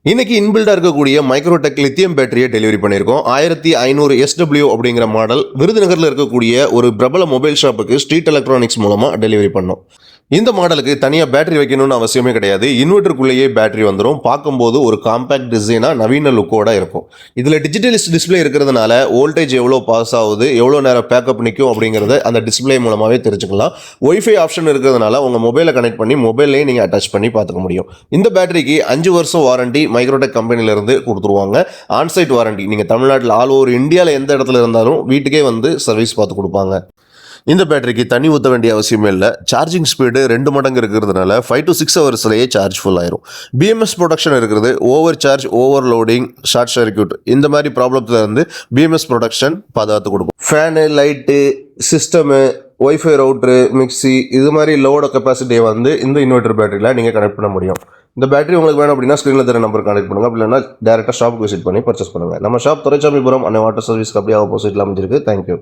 இன்னைக்கு இன்பில்டா இருக்கக்கூடிய Microtek lithium பேட்டரியை டெலிவரி பண்ணியிருக்கோம். 1500 SW அப்படிங்கிற மாடல் விருதுநகர்ல இருக்கக்கூடிய ஒரு பிரபல மொபைல் ஷாப்புக்கு ஸ்ட்ரீட் எலக்ட்ரானிக்ஸ் மூலமா டெலிவரி பண்ணோம். இந்த மாடலுக்கு தனியாக பேட்டரி வைக்கணும்னு அவசியமே கிடையாது. இன்வெர்ட்டருக்குள்ளேயே பேட்டரி வந்துடும். பார்க்கும்போது ஒரு காம்பேக்ட் டிசைனாக நவீன லுக்கோட இருக்கும். இதில் டிஜிட்டலிஸ்ட் டிஸ்பிளே இருக்கிறதுனால வோல்டேஜ் எவ்வளோ பாஸ் ஆகுது, எவ்வளோ நேரம் பேக்கப் நிற்கும் அப்படிங்கிறத அந்த டிஸ்பிளே மூலமாகவே தெரிஞ்சுக்கலாம். ஒய்ஃபை ஆப்ஷன் இருக்கிறதுனால உங்கள் மொபைலை கனெக்ட் பண்ணி மொபைல்லையே நீங்கள் அட்டாச் பண்ணி பார்த்துக்க முடியும். இந்த பேட்டரிக்கு 5 வருஷம் வாரண்டி மைக்ரோடெக் கம்பெனிலேருந்து கொடுத்துருவாங்க. ஆன்சைட் வாரண்டி நீங்கள் தமிழ்நாட்டில் ஆல் ஓவர் இந்தியாவில் எந்த இடத்துல இருந்தாலும் வீட்டுக்கே வந்து சர்வீஸ் பார்த்து கொடுப்பாங்க. இந்த பேட்டரிக்கு தண்ணி ஊற்ற வேண்டிய அவசியமே இல்லை. சார்ஜிங் ஸ்பீடு 2 மடங்கு இருக்கிறதுனால 5 to 6 ஹவர்ஸ்லேயே சார்ஜ் ஃபுல் ஆயிரும். BMS ப்ரொடக்ஷன் இருக்கிறது. Over charge, overloading, short circuit இந்த மாதிரி ப்ராப்ளத்தில் இருந்து BMS ப்ரொடக்ஷன் பாதுகாத்து கொடுக்கும். Fan, light, system, wifi router, mixie இது மாதிரி லோட கெப்பாசிட்டியை வந்து இந்த இன்வெர்டர் பேட்டரியில் நீங்கள் கனெக்ட் பண்ண முடியும். இந்த பேட்டரி உங்களுக்கு வேணும் அப்படின்னா ஸ்க்ரீனில் தர நம்பர் கனெக்ட் பண்ணுங்கள். அப்படி இல்லைன்னா டேரெக்டாக ஷாப்புக்கு விசிட் பண்ணி பர்ச்சேஸ் பண்ணுங்கள். நம்ம ஷாப் துரைசாமிபுரம் அன்னை வாட்டர் சர்வீஸ்க்கு அப்படியே ஆப்போசிட்டில் அமைஞ்சிருக்கு. தேங்க்யூ.